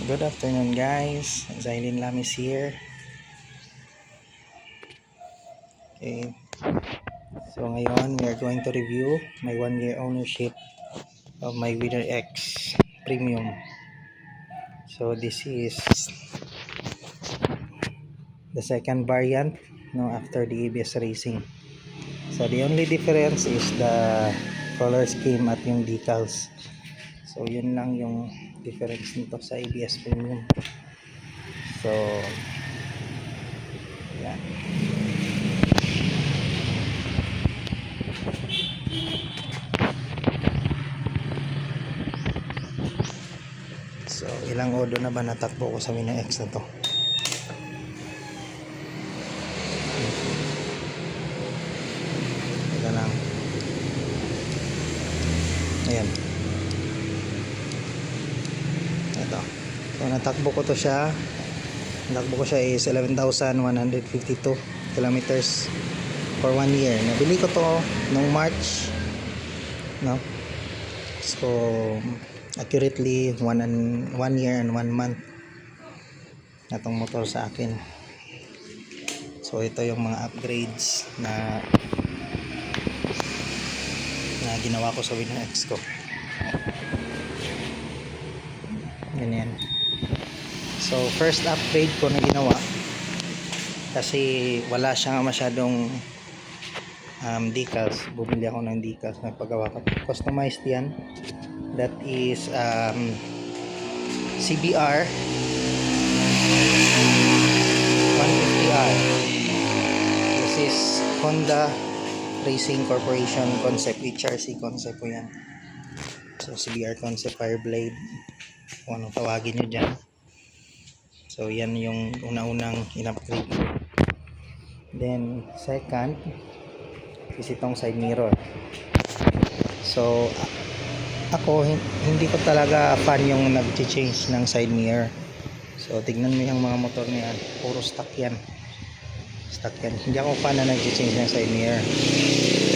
Good afternoon guys, Zailin Lamis here. Okay, so ngayon we are going to review my 1 year ownership of my Winner X Premium. So this is the second variant, no, after the ABS Racing. So the only difference is the color scheme at yung decals. So yun lang yung difference nito sa ABS Premium. So yan. So ilang odo na ba natakbo ko sa Winner X na to? Ito lang. Ayan. Ito. So natakbo ko to siya. Natakbo ko siya is 11,152 kilometers for 1 year. Nabili ko to nung March, no? So accurately 1 year and 1 month na tong motor sa akin. So ito yung mga upgrades na ginawa ko sa Winner X ko. Ganyan. So first upgrade ko na ginawa kasi wala siyang masyadong decals. Bumili ako ng decals, nagpagawa ko. Customized yan. That is CBR 150R. This is Honda Racing Corporation concept, HRC concept po yan. So CBR concept Fireblade, kung anong tawagin nyo dyan. So yan yung una-unang in-upgrade. Then second is itong side mirror. So ako hindi ko talaga fan yung nag-change ng side mirror. So tignan mo yung mga motor niyan, puro stock yan. Stock yan. Hindi ako fan na nag-change ng side mirror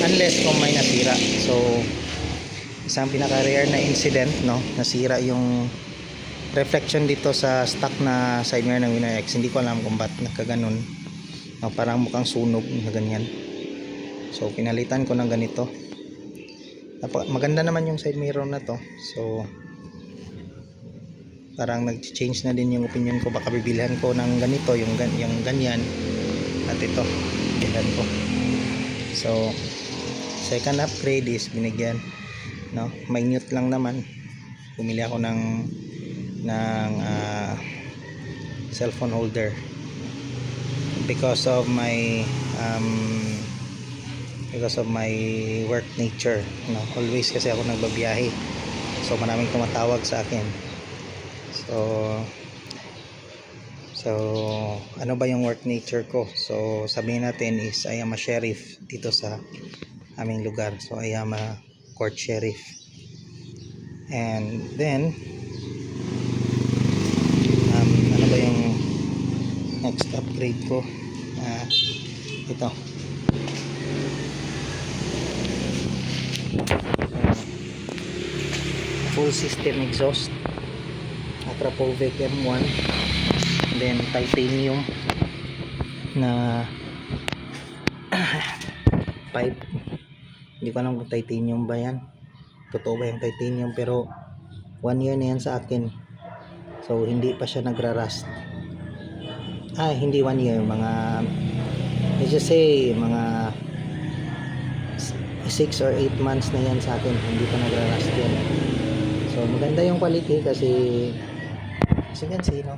unless kung may nasira. So isang pinaka-rare na incident, no, nasira yung reflection dito sa stock na side mirror ng Winner X. Hindi ko alam kung ba't nagkaganon, no, parang mukhang sunog na ganyan. So pinalitan ko ng ganito. Maganda naman yung side mirror na to. So parang nag-change na din yung opinion ko, baka bibilhan ko ng ganito, yung ganyan, at ito bibilhan ko. So second upgrade is binigyan, no, minute lang naman, bumili ako ng cellphone holder because of my work nature, no? Always kasi ako nagbabiyahe, so maraming tumatawag sa akin. So ano ba yung work nature ko? So sabihin natin is I am a sheriff dito sa aming lugar. So I am a court sheriff. And then ano ba yung next upgrade ko? Ito. Full system exhaust, Akrapovic M1, and then titanium na pipe. Hindi ko alam kung titanium ba yan, totoo ba yung titanium, pero 1 year na yan sa akin. So hindi pa siya nagra-rust. Hindi 1 year, mga let's just say mga 6 or 8 months na yan sa akin, hindi pa nagra-rust yan. So maganda yung quality kasi yan, no?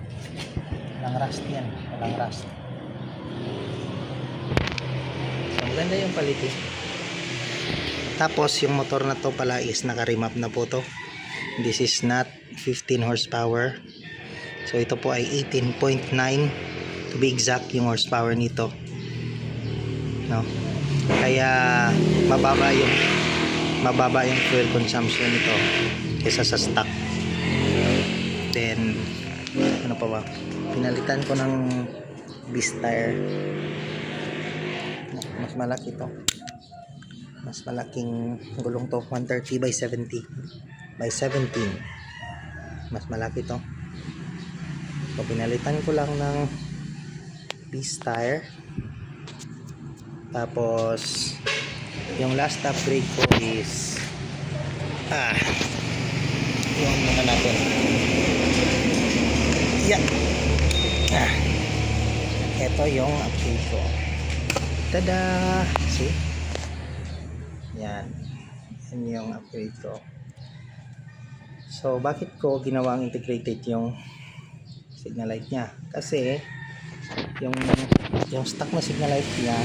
Walang rust yan, walang rust. So maganda yung quality. Tapos yung motor na to pala is naka-remap na po to. This is not 15 horsepower. So ito po ay 18.9 to be exact yung horsepower nito, no? Kaya mababa yung fuel consumption nito kaysa sa stock. Then ano pa ba, pinalitan ko ng beast tire. Mas malaki to, mas malaking gulong to, 130 by 70 by 17, mas malaki to. So pinalitan ko lang ng piece tire. Tapos yung last upgrade ko is yung muna natin. Ito yung upgrade ko. Tada! See? Yan yung upgrade ko. So bakit ko ginawang integrated yung signal light niya? Kasi yung stock na signal light niya,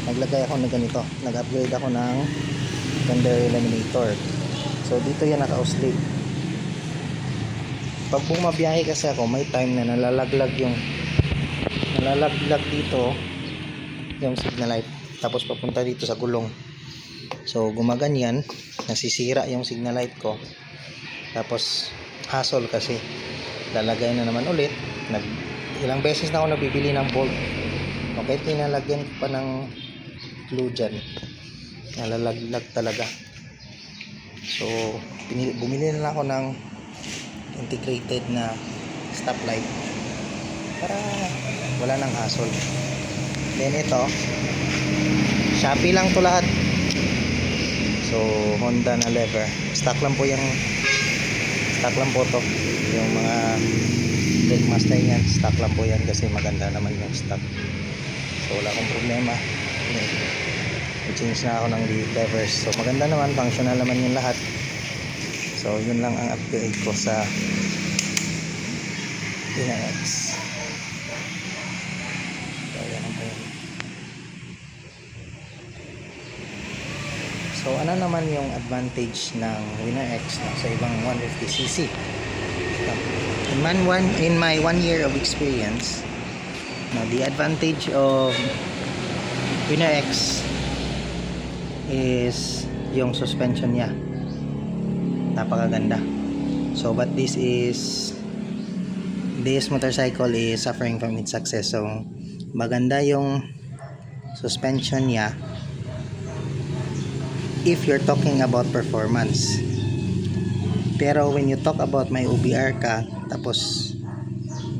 naglagay ako ng ganito, nag-upgrade ako ng fender eliminator. So dito yan naka-oscillate. Pag bumabiyahe kasi ako, may time na nalalaglag dito yung signal light, tapos papunta dito sa gulong. So gumaganyan, nasisira yung signal light ko. Tapos hassle kasi lalagay na naman ulit. Ilang beses na ako nabibili ng bolt. Okay, tinalagyan ko pa ng glue dyan, nalalaglag talaga. So bumili na lang ako ng integrated na stoplight para wala nang hassle. Then ito, Shopee lang to lahat. So Honda na lever, stock lang po to. Yung mga brake master yan, stock lang po yan kasi maganda naman yung stock. So wala akong problema. I-change na ako ng levers. So maganda naman, functional naman yung lahat. So yun lang ang upgrade ko sa Winner-X. So ano naman yung advantage ng Winner-X sa ibang 150cc? In my 1 year of experience, the advantage of Winner-X is yung suspension niya, napakaganda. So but this motorcycle is suffering from its success. So maganda yung suspension niya if you're talking about performance. Pero when you talk about may OBR ka, tapos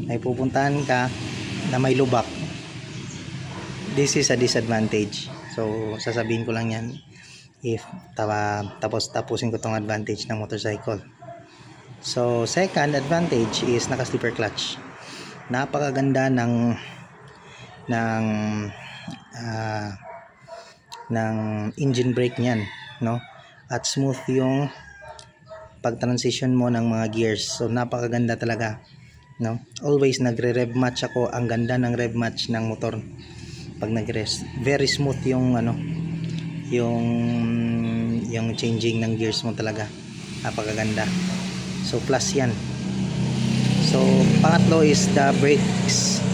may pupuntahan ka na may lubak, this is a disadvantage. So sasabihin ko lang yan if tapusin ko tong advantage ng motorcycle. So second advantage is naka slipper clutch. Napakaganda ng engine brake niyan, no? At smooth yung pag-transition mo ng mga gears. So napakaganda talaga, no? Always nagre-rev match ako. Ang ganda ng rev match ng motor pag nag-rest. Very smooth yung yung changing ng gears mo talaga. Napakaganda. So plus yan. So pangatlo is the brakes,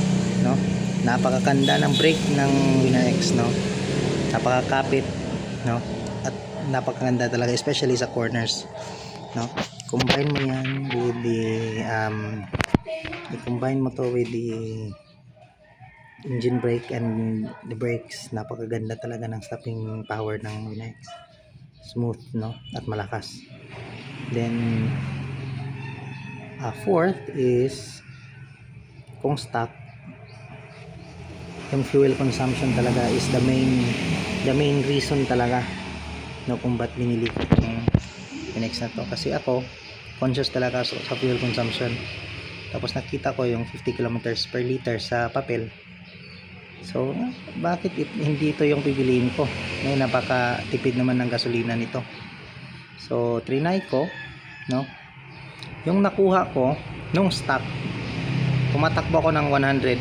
no? Napakaganda ng brake ng Winner-X, no? Napakakapit, no? At napakaganda talaga, especially sa corners, no? Combine mo yan with the i-combine mo to with the engine brake and the brakes. Napakaganda talaga ng stopping power ng Winner-X. Smooth, no? At malakas. Then fourth is kung stock, yung fuel consumption talaga is the main reason talaga, no, kung ba't binili ko yung Winner-X na to. Kasi ako conscious talaga sa fuel consumption. Tapos nakita ko yung 50 kilometers per liter sa papel. So bakit hindi ito yung pipiliin ko? Napaka-tipid naman ng gasolina nito. So trinay ko, no? Yung nakuha ko nung stock, tumatakbo ako ng 100,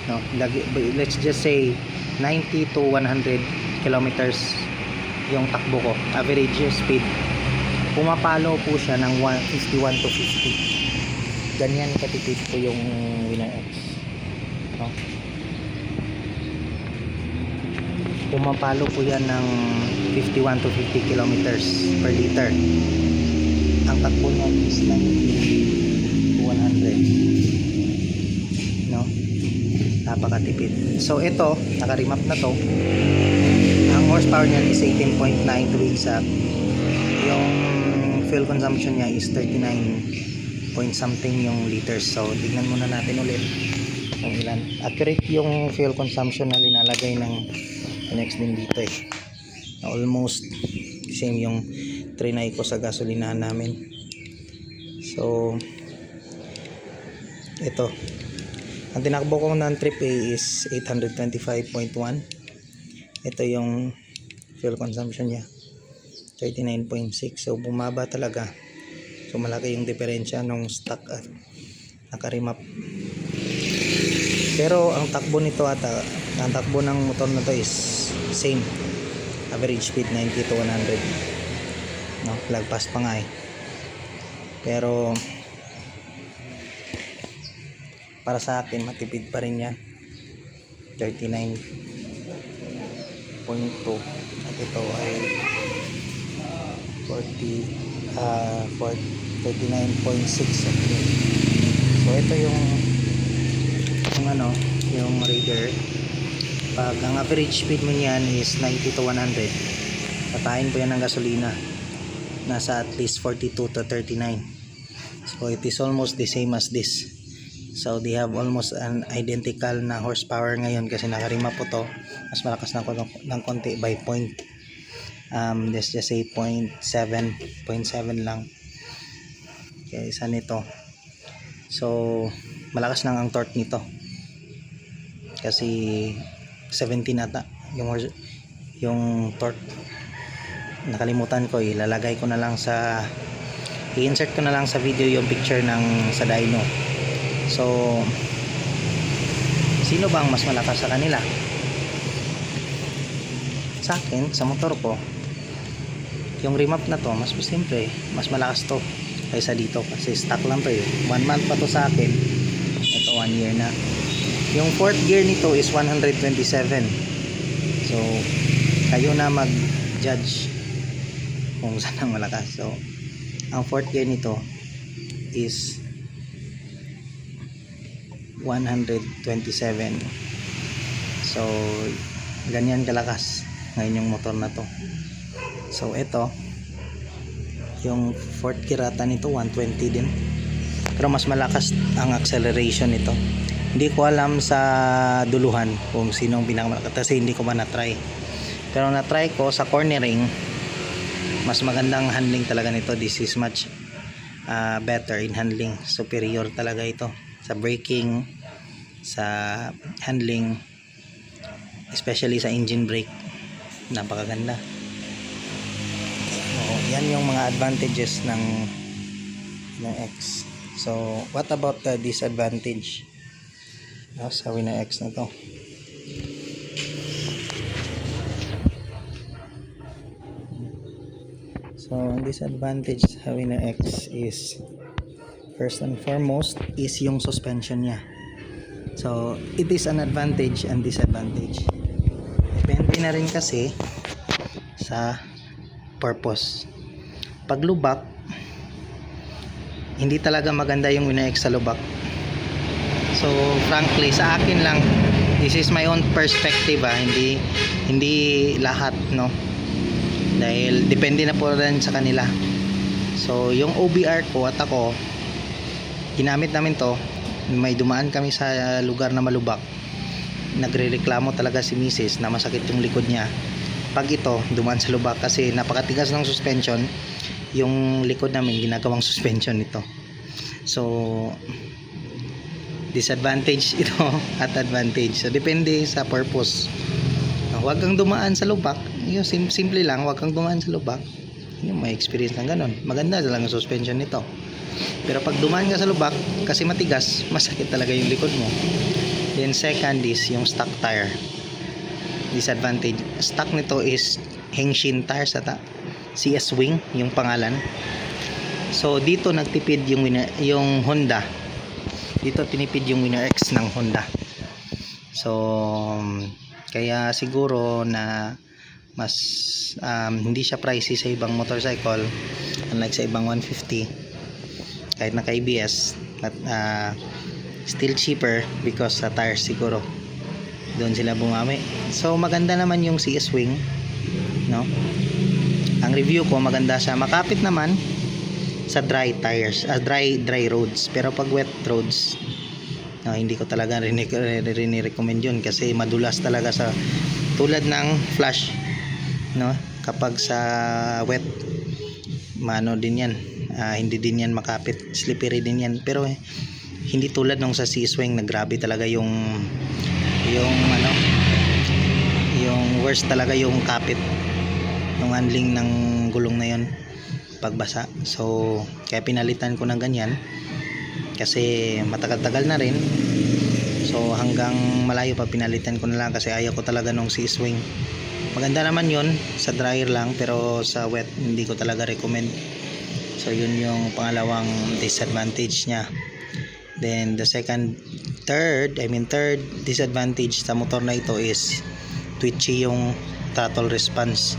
no? Let's just say 90 to 100 kilometers yung takbo ko, average speed. Pumapalo po siya ng 51 to 50. Ganyan katipid ko yung Winner-X, no? Pumapalo po yan ng 51 to 50 kilometers per liter. Ang takbo niya is 90 to 100, no? Napakatipid. So ito, naka-remap na to. Ang horsepower niya is 18.9 to be exact. Yung fuel consumption niya is 39.5 point something yung liters. So tignan muna natin ulit kung ilan. Accurate yung fuel consumption na linalagay ng next din dito eh. Almost same yung trinay ko sa gasolinahan namin. So ito, ang tinakbo kong non-trip A is 825.1. Ito yung fuel consumption niya, 39.6. So bumaba talaga. So malaki yung diferensya nung stock at naka-remap. Pero ang takbo nito ata, ang takbo ng motor na to is same. Average speed 90 to 100. No, lagpas pa nga eh. Pero para sa akin matipid pa rin yan. 39.2 at ito ay 39.6. So ito yung ano, yung Raider. Pag ang average speed mo niyan is 90 to 100, patayin po yan ng gasolina, nasa at least 42 to 39. So it is almost the same as this. So they have almost an identical na horsepower ngayon kasi nakarima po to. Mas malakas na ng konti by point. Let's just say 0.7 lang kaysa nito. So malakas nang ang torque nito kasi 17 ata yung torque. Nakalimutan ko, ilalagay ko na lang sa i-insert ko na lang sa video yung picture ng sa dyno. So sino bang mas malakas sa kanila? Sa akin, sa motor ko, yung remap na to mas simple, mas malakas to kaysa dito kasi stock lang to eh. 1 month pa to sa akin, ito 1 year na. Yung fourth gear nito is 127. So kayo na mag judge kung saan ang malakas. So ang fourth gear nito is 127. So ganyan kalakas ngayon yung motor na to. So ito yung fourth gear ata nito 120 din, pero mas malakas ang acceleration nito. Hindi ko alam sa duluhan kung sinong pinakamalakas kasi hindi ko ba na-try, pero na-try ko sa cornering. Mas magandang handling talaga nito. This is much better in handling, superior talaga ito sa braking, sa handling, especially sa engine brake. Napakaganda. So, yan yung mga advantages ng X. So what about the disadvantage sa Winner X na to? So ang disadvantage sa Winner X is, first and foremost, is yung suspension niya. So it is an advantage and disadvantage. Depende na rin kasi sa purpose. Pag lubak, hindi talaga maganda yung Winner X sa lubak. So frankly, sa akin lang, this is my own perspective hindi lahat, no, dahil depende na po rin sa kanila. So yung OBR ko at ako, ginamit namin to. May dumaan kami sa lugar na malubak, nagrereklamo talaga si Mrs. na masakit yung likod niya pag ito dumaan sa lubak kasi napakatigas ng suspension. Yung likod namin ginagawang suspension nito. So disadvantage ito at advantage. So depende sa purpose. Huwag kang dumaan sa lubak, yung simple lang, huwag kang dumaan sa lubak. Yung may experience ng ganun, maganda lang ang suspension nito. Pero pag dumaan ka sa lubak kasi matigas, masakit talaga yung likod mo. Then second is yung stock tire. Disadvantage, stock nito is Henshin tires ata, CS Wing yung pangalan. So dito nagtipid yung Honda. Dito tinipid yung Winner X ng Honda. So kaya siguro na mas hindi siya pricey sa ibang motorcycle, unlike sa ibang 150 kahit naka ABS, but still cheaper because sa tires siguro doon sila bumami. So maganda naman yung CS Wing, no? Ang review ko maganda siya, makapit naman, sa dry tires, dry roads. Pero pag wet roads, hindi ko talaga recommend yun kasi madulas talaga sa tulad ng flash, no? Kapag sa wet, mano din yan, hindi din yan makapit, slippery din yan. Pero hindi tulad nung sa C-Swing na grabe talaga yung worst talaga yung kapit ng handling ng gulong na yun pagbasa. So kaya pinalitan ko ng ganyan kasi matagal-tagal na rin. So hanggang malayo pa pinalitan ko na lang kasi ayaw ko talaga nung C-Swing. Maganda naman yun sa dryer lang, pero sa wet hindi ko talaga recommend. So yun yung pangalawang disadvantage niya. Then the third disadvantage sa motor na ito is twitchy yung throttle response.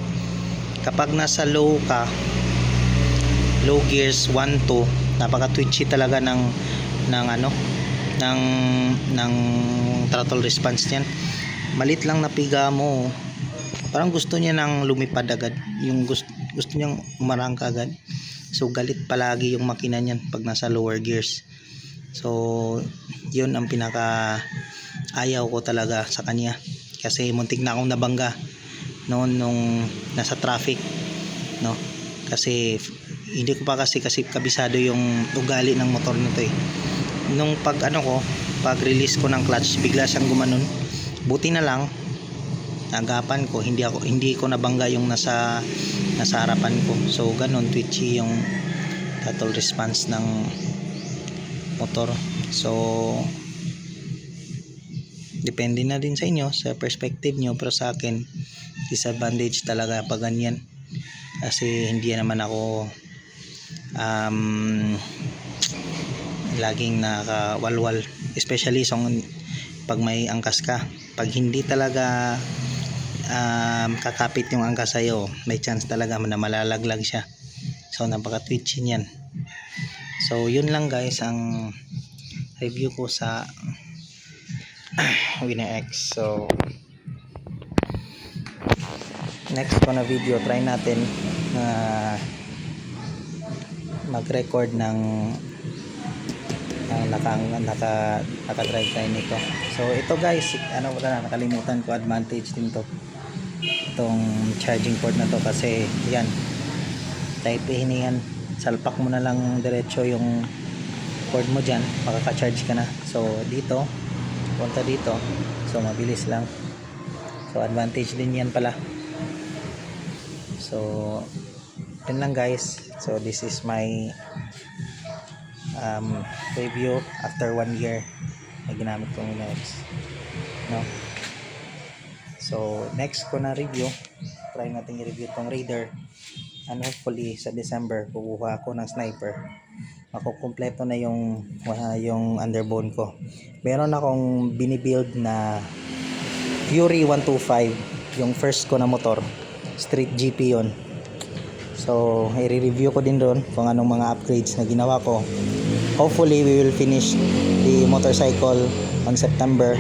Kapag nasa low gears 1, 2, napaka twitchy talaga ng throttle response niyan. Malit lang na piga mo, parang gusto niya nang lumipad agad, yung gusto niyang umarangka agad. So galit palagi yung makina niyan pag nasa lower gears. So yun ang pinaka ayaw ko talaga sa kanya, kasi muntik na akong nabangga noon nung nasa traffic, no? Kasi hindi ko pa kasi kabisado yung ugali ng motor nito nung pag release ko ng clutch, bigla siyang gumanon. Buti na lang agapan ko, hindi ko nabangga yung nasa harapan ko. So ganun twitchy yung throttle response ng motor. So depende na din sa inyo, sa perspective nyo, pero sa akin disadvantage talaga pag ganyan, kasi hindi naman ako laging nakawalwal, especially pag may angkas ka. Pag hindi talaga kakapit yung angkas sa'yo, may chance talaga na malalaglag siya. So napaka twitchy niyan. So yun lang guys ang review ko sa Winner X. So next ko na video, try natin na mag-record ng naka-drive tayo nito. So ito guys, nakalimutan ko, advantage din to itong charging port na to, kasi yan, type A na yan, salpak mo na lang diretso yung cord mo dyan, makaka-charge ka na. So dito, punta dito, so mabilis lang. So advantage din yan pala. So yun lang guys. So this is my review after 1 year na ginamit kong Winner-X, no? So next ko na review, try natin i-review tong Raider, and hopefully sa December kukuha ako ng Sniper, makukumpleto na yung underbone ko. Meron akong binibuild na Fury 125, yung first ko na motor, street GP yon. So i-review ko din doon kung anong mga upgrades na ginawa ko. Hopefully we will finish the motorcycle on September,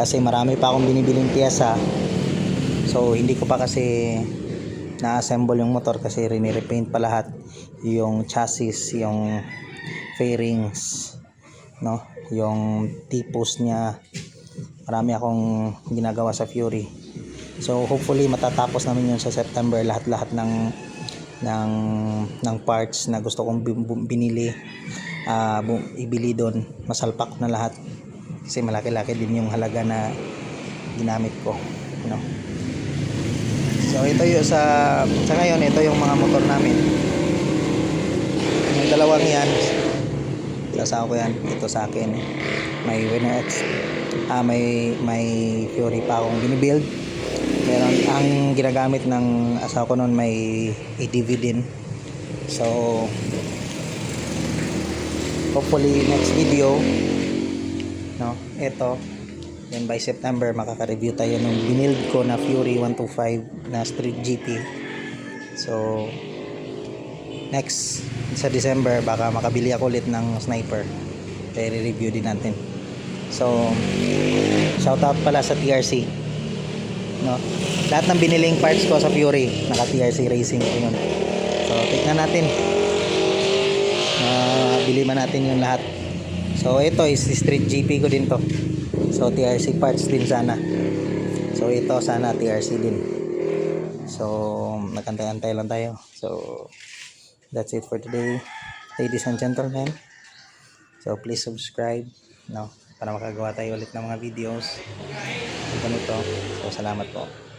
kasi marami pa akong binibiling piyesa. So hindi ko pa kasi na-assemble yung motor kasi rini-repaint pa lahat, yung chassis, yung fairings, no, yung tipos niya. Marami akong ginagawa sa Fury. So hopefully matatapos namin yun sa September, lahat-lahat ng parts na gusto kong binili, ibili doon, masalpak na lahat, kasi malaki-laki din yung halaga na ginamit ko, no? So ito yung sa ngayon, ito yung mga motor namin. Yung dalawang yan, ilasaw ko yan, ito sa akin. May Winner-X, may Fury pa akong binibuild. Pero ang ginagamit ng asawa ko noon may ADV din. So hopefully next video, no, ito, then by September makaka-review tayo ng binild ko na Fury 125 na Street GP. So next sa December baka makabili ako ulit ng Sniper, kaya review din natin. So shout out pala sa TRC, no, lahat ng biniling parts ko sa Fury naka TRC Racing ko yun. So tignan natin bili man natin yung lahat. So ito is street GP ko din to. So TRC parts din sana. So ito sana TRC din. So nagantay-antay lang tayo. So that's it for today, ladies and gentlemen. So please subscribe, no, para makagawa tayo ulit ng mga videos ganito. So salamat po.